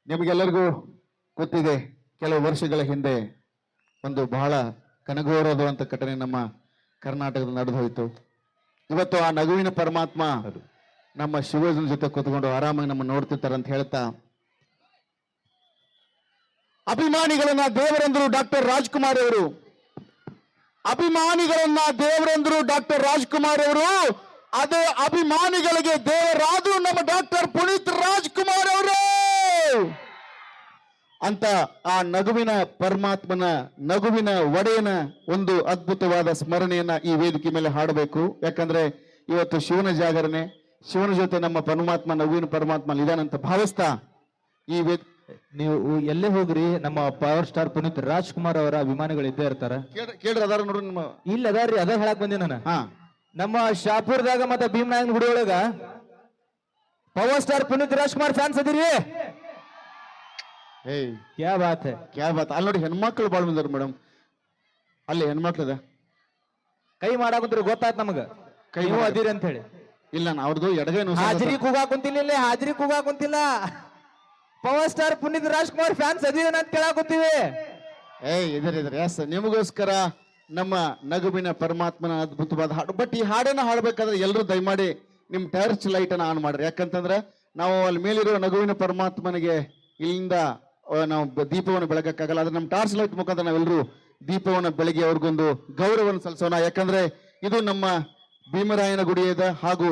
ನಿಮಗೆಲ್ಲರಿಗೂ ಗೊತ್ತಿದೆ, ಕೆಲವು ವರ್ಷಗಳ ಹಿಂದೆ ಒಂದು ಬಹಳ ಕನಗೋರವಾದಂಥ ಘಟನೆ ನಮ್ಮ ಕರ್ನಾಟಕದಲ್ಲಿ ನಡೆದು ಹೋಯಿತು. ಇವತ್ತು ಆ ನಗುವಿನ ಪರಮಾತ್ಮ ನಮ್ಮ ಶಿವಜನ ಜೊತೆ ಕೂತ್ಕೊಂಡು ಆರಾಮಾಗಿ ನಮ್ಮ ನೋಡ್ತಿರ್ತಾರೆ ಅಂತ ಹೇಳ್ತಾ, ಅಭಿಮಾನಿಗಳನ್ನ ದೇವರಂದ್ರು ಡಾಕ್ಟರ್ ರಾಜ್ಕುಮಾರ್ ಅವರು, ಅಭಿಮಾನಿಗಳನ್ನ ದೇವರಂದ್ರು ಡಾಕ್ಟರ್ ರಾಜ್ಕುಮಾರ್ ಅವರು, ಅದೇ ಅಭಿಮಾನಿಗಳಿಗೆ ದೇವರಾದ್ರು ನಮ್ಮ ಡಾಕ್ಟರ್ ಪುನೀತ್ ರಾಜ್ಕುಮಾರ್ ಅವರು ಅಂತ ಆ ನಗುವಿನ ಪರಮಾತ್ಮನ, ನಗುವಿನ ಒಡೆಯನ ಒಂದು ಅದ್ಭುತವಾದ ಸ್ಮರಣೆಯನ್ನ ಈ ವೇದಿಕೆ ಮೇಲೆ ಹಾಡಬೇಕು. ಯಾಕಂದ್ರೆ ಇವತ್ತು ಶಿವನ ಜಾಗರಣೆ, ಶಿವನ ಜೊತೆ ನಮ್ಮ ಪರಮಾತ್ಮ, ನಗುವಿನ ಪರಮಾತ್ಮ ಇದಾನಂತ ಭಾವಿಸ್ತಾ ಈ ನೀವು ಎಲ್ಲೇ ಹೋಗ್ರಿ ನಮ್ಮ ಪವರ್ ಸ್ಟಾರ್ ಪುನೀತ್ ರಾಜ್ಕುಮಾರ್ ಅವರ ಅಭಿಮಾನಿಗಳು ಇದ್ದೇ ಇರ್ತಾರ. ಕೇಳ್ರಿ ಅದಾರ ನೋಡ್ರಿ ನಿಮ್ಮ ಇಲ್ಲ ಅದಾರ್ರಿ, ಅದ ಹೇಳಕ್ ಬಂದಿ ನಾನು. ನಮ್ಮ ಶಾಪುರದಾಗ ಮತ್ತೆ ಭೀಮನಾಯಕನ ಗುಡಿ ಒಳಗ power star Puneeth Rajkumar fans ಅದಿರಿ. ಕ್ಯಾ ಬಾತ್ ಹೈ, ಕ್ಯಾ ಬಾತ್. ಅಲ್ಲಿ ನೋಡಿ ಹೆಣ್ಮಕ್ಳು ಬಾಳ್ ಬಂದಾರ ಮೇಡಮ್, ಅಲ್ಲಿ ಹೆಣ್ಮಕ್ಳದ ಕೈ ಮಾಡಾಕಂತ್ರಿ ಗೊತ್ತಾಯ್ತು ನಮಗ ಕೈ ಅದಿರಿ ಅಂತ ಹೇಳಿ. ಇಲ್ಲ ಅವ್ರದ್ದು ಎಡಗೈನು ಹಾಜರಿ ಕೂಗಾ ಕುಂತಿಲ್ಲ, ಇಲ್ಲಿ ಹಾಜರಿ ಕೂಗಾ ಕುಂತಿಲ್ಲ. Power star Puneeth Rajkumar fans ಅದಿರೇನ ಅಂತ ಕೇಳಾಕುತ್ತೀವಿ. ಇದ್ರಿ ಎಸ್, ನಿಮಗೋಸ್ಕರ ನಮ್ಮ ನಗುವಿನ ಪರಮಾತ್ಮನ ಅದ್ಭುತವಾದ ಹಾಡು. ಬಟ್ ಈ ಹಾಡನ್ನ ಹಾಡ್ಬೇಕಾದ್ರೆ ಎಲ್ಲರೂ ದಯಮಾಡಿ ನಿಮ್ ಟಾರ್ಚ್ ಲೈಟ್ ಅನ್ನ ಆನ್ ಮಾಡ್ರಿ. ಯಾಕಂತಂದ್ರೆ ನಾವು ಅಲ್ಲಿ ಮೇಲಿರೋ ನಗುವಿನ ಪರಮಾತ್ಮನಿಗೆ ಇಲ್ಲಿಂದ ನಾವು ದೀಪವನ್ನು ಬೆಳಗಕ್ಕಾಗಲ್ಲ. ಆದ್ರೆ ನಮ್ಮ ಟಾರ್ಚ್ ಲೈಟ್ ಮುಖಾಂತರ ನಾವೆಲ್ಲರೂ ದೀಪವನ್ನು ಬೆಳಗಿ ಅವ್ರಿಗೊಂದು ಗೌರವವನ್ನು ಸಲ್ಲಿಸೋಣ. ಯಾಕಂದ್ರೆ ಇದು ನಮ್ಮ ಭೀಮರಾಯನ ಗುಡಿಯದ ಹಾಗೂ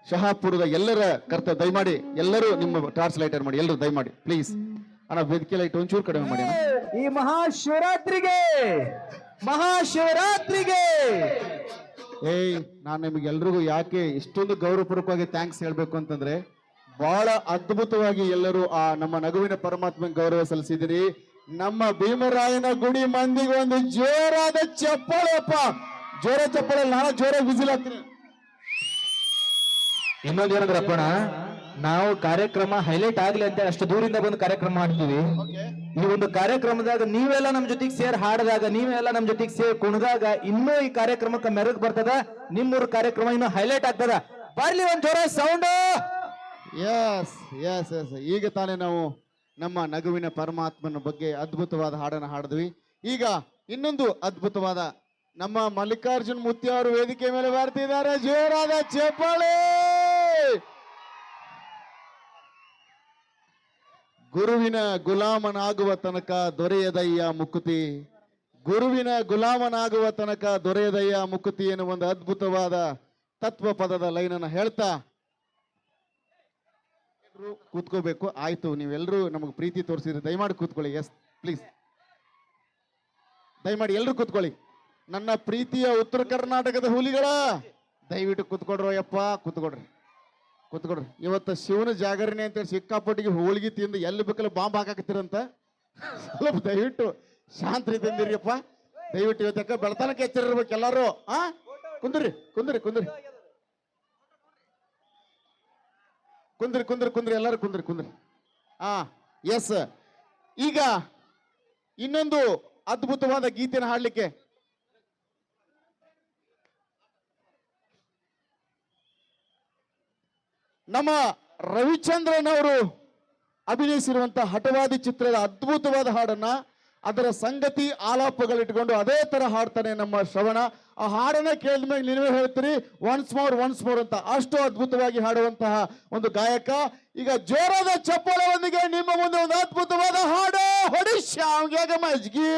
ಶಹಾಪುರದ ಎಲ್ಲರ ಕರ್ತವ್ಯ. ದಯಮಾಡಿ ಎಲ್ಲರೂ ನಿಮ್ಮ ಟಾರ್ಚ್ ಲೈಟ್ ಮಾಡಿ, ಎಲ್ಲರೂ ದಯಮಾಡಿ ಪ್ಲೀಸ್. ಅಣ್ಣ ವೇದಿಕೆ ಲೈಟ್ ಒಂಚೂರು ಕಡಿಮೆ ಮಾಡಿ. ಈ ಮಹಾಶಿವರಾತ್ರಿಗೆ ನಾನು ನಿಮಗೆ ಎಲ್ರಿಗೂ ಯಾಕೆ ಇಷ್ಟೊಂದು ಗೌರವಪೂರ್ವಕವಾಗಿ ಥ್ಯಾಂಕ್ಸ್ ಹೇಳ್ಬೇಕು ಅಂತಂದ್ರೆ, ಬಹಳ ಅದ್ಭುತವಾಗಿ ಎಲ್ಲರೂ ಆ ನಮ್ಮ ನಗುವಿನ ಪರಮಾತ್ಮನ ಗೌರವ ಸಲ್ಲಿಸಿದಿರಿ. ನಮ್ಮ ಭೀಮರಾಯನ ಗುಡಿ ಮಂದಿಗೆ ಒಂದು ಜೋರಾದ ಚಪ್ಪಾಳೆಪ್ಪ, ಜೋರ ಚಪ್ಪಾಳೆ. ನಾನು ಜೋರ ವಿಸಿಲ್ ಹಾಕ್ತೀನಿ. ಇನ್ನೊಂದು ಏನಂದ್ರಪ್ಪಣ, ನಾವು ಕಾರ್ಯಕ್ರಮ ಹೈಲೈಟ್ ಆಗ್ಲಿ ಅಂತ ಅಷ್ಟು ದೂರಿಂದ ಬಂದು ಕಾರ್ಯಕ್ರಮ ಮಾಡ್ತೀವಿ. ಈ ಒಂದು ಕಾರ್ಯಕ್ರಮದಾಗ ನೀವೆಲ್ಲ ನಮ್ ಜೊತೆಗೆ ಸೇರ್ ಹಾಡಿದಾಗ, ನೀವೆಲ್ಲ ನಮ್ ಜೊತೆಗೆ ಸೇರ್ ಕುಣಿದಾಗ ಇನ್ನೂ ಈ ಕಾರ್ಯಕ್ರಮಕ್ಕೆ ಮೆರುಗು ಬರ್ತದ. ನಿಮ್ಮೂರ್ ಕಾರ್ಯಕ್ರಮ ಇನ್ನೂ ಹೈಲೈಟ್ ಆಗ್ತದ. ಬರ್ಲಿ ಒಂದ್ ಜೋರ ಸೌಂಡ್. S S S. ಈಗ ತಾನೇ ನಾವು ನಮ್ಮ ನಗುವಿನ ಪರಮಾತ್ಮನ ಬಗ್ಗೆ ಅದ್ಭುತವಾದ ಹಾಡನ್ನು ಹಾಡಿದ್ವಿ. ಈಗ ಇನ್ನೊಂದು ಅದ್ಭುತವಾದ ನಮ್ಮ ಮಲ್ಲಿಕಾರ್ಜುನ್ ಮುತ್ಯ ಅವರು ವೇದಿಕೆ ಮೇಲೆ ಬರ್ತಿದ್ದಾರೆ. ಜೋರಾದ ಚಪ್ಪಾಳೆ. ಗುರುವಿನ ಗುಲಾಮನಾಗುವ ತನಕ ದೊರೆಯದಯ್ಯ ಮುಕುತಿ, ಗುರುವಿನ ಗುಲಾಮನಾಗುವ ತನಕ ದೊರೆಯದಯ್ಯ ಮುಕುತಿ ಎನ್ನುವ ಒಂದು ಅದ್ಭುತವಾದ ತತ್ವ ಪದದ ಲೈನನ್ನು ಹೇಳ್ತಾ ಕೂತ್ಕೋಬೇಕು. ಆಯ್ತು, ನೀವೆಲ್ಲರೂ ನಮಗೆ ಪ್ರೀತಿ ತೋರಿಸಿದ್ರೆ ದಯಮಾಡಿ ಕೂತ್ಕೊಳ್ಳಿ. ಎಸ್ ಪ್ಲೀಸ್, ದಯಮಾಡಿ ಎಲ್ಲರೂ ಕೂತ್ಕೊಳ್ಳಿ. ನನ್ನ ಪ್ರೀತಿಯ ಉತ್ತರ ಕರ್ನಾಟಕದ ಹುಲಿಗಳ ದಯವಿಟ್ಟು ಕೂತ್ಕೊಡ್ರೋ ಯಪ್ಪ, ಕೂತ್ಕೊಡ್ರಿ. ಇವತ್ತು ಶಿವನ ಜಾಗರಣೆ ಅಂತೇಳಿ ಸಿಕ್ಕಾಪಟ್ಟಿಗೆ ಹೋಳಿಗೆ ತಿಂದು ಎಲ್ಲಿ ಬೇಕಲ್ಲ ಬಾಂಬ್ ಹಾಕಾಕತ್ತೀರಂತ. ಸ್ವಲ್ಪ ದಯವಿಟ್ಟು ಶಾಂತ ರೀತಿಯಿಂದಿರಿಯಪ್ಪ. ದಯವಿಟ್ಟು ಇವತ್ತಕ್ಕ ಬೆಳತನಕ್ಕೆ ಎಚ್ಚರಿರ್ಬೇಕು ಎಲ್ಲಾರು. ಕುಂದ್ರಿ ಕುಂದ್ರಿ ಕುಂದ್ರಿ ಕುಂದ್ರಿ ಕುಂದ್ರಿ ಕುಂದ್ರಿ ಎಲ್ಲರೂ ಕುಂದ್ರಿ ಕುಂದ್ರಿ. ಎಸ್, ಈಗ ಇನ್ನೊಂದು ಅದ್ಭುತವಾದ ಗೀತೆಯನ್ನು ಹಾಡ್ಲಿಕ್ಕೆ ನಮ್ಮ ರವಿಚಂದ್ರನ್ ಅವರು ಅಭಿನಯಿಸಿರುವಂತಹ ಹಠವಾದಿ ಚಿತ್ರದ ಅದ್ಭುತವಾದ ಹಾಡನ್ನ, ಅದರ ಸಂಗತಿ ಆಲಾಪಗಳಿಟ್ಕೊಂಡು ಅದೇ ತರ ಹಾಡ್ತಾನೆ ನಮ್ಮ ಶ್ರವಣ. ಆ ಹಾಡನ್ನ ಕೇಳಿದ ಮೇಲೆ ನೀವೇ ಹೇಳ್ತೀರಿ ಒನ್ಸ್ ಮೋರ್ ಅಂತ. ಅಷ್ಟು ಅದ್ಭುತವಾಗಿ ಹಾಡುವಂತಹ ಒಂದು ಗಾಯಕ. ಈಗ ಜೋರಾದ ಚಪ್ಪಾಳೆಯೊಂದಿಗೆ ನಿಮ್ಮ ಮುಂದೆ ಒಂದು ಅದ್ಭುತವಾದ ಹಾಡು ಹೊಡಿಶ್ಯಾಮ್ಗೆ ಮಜ್ಗಿ.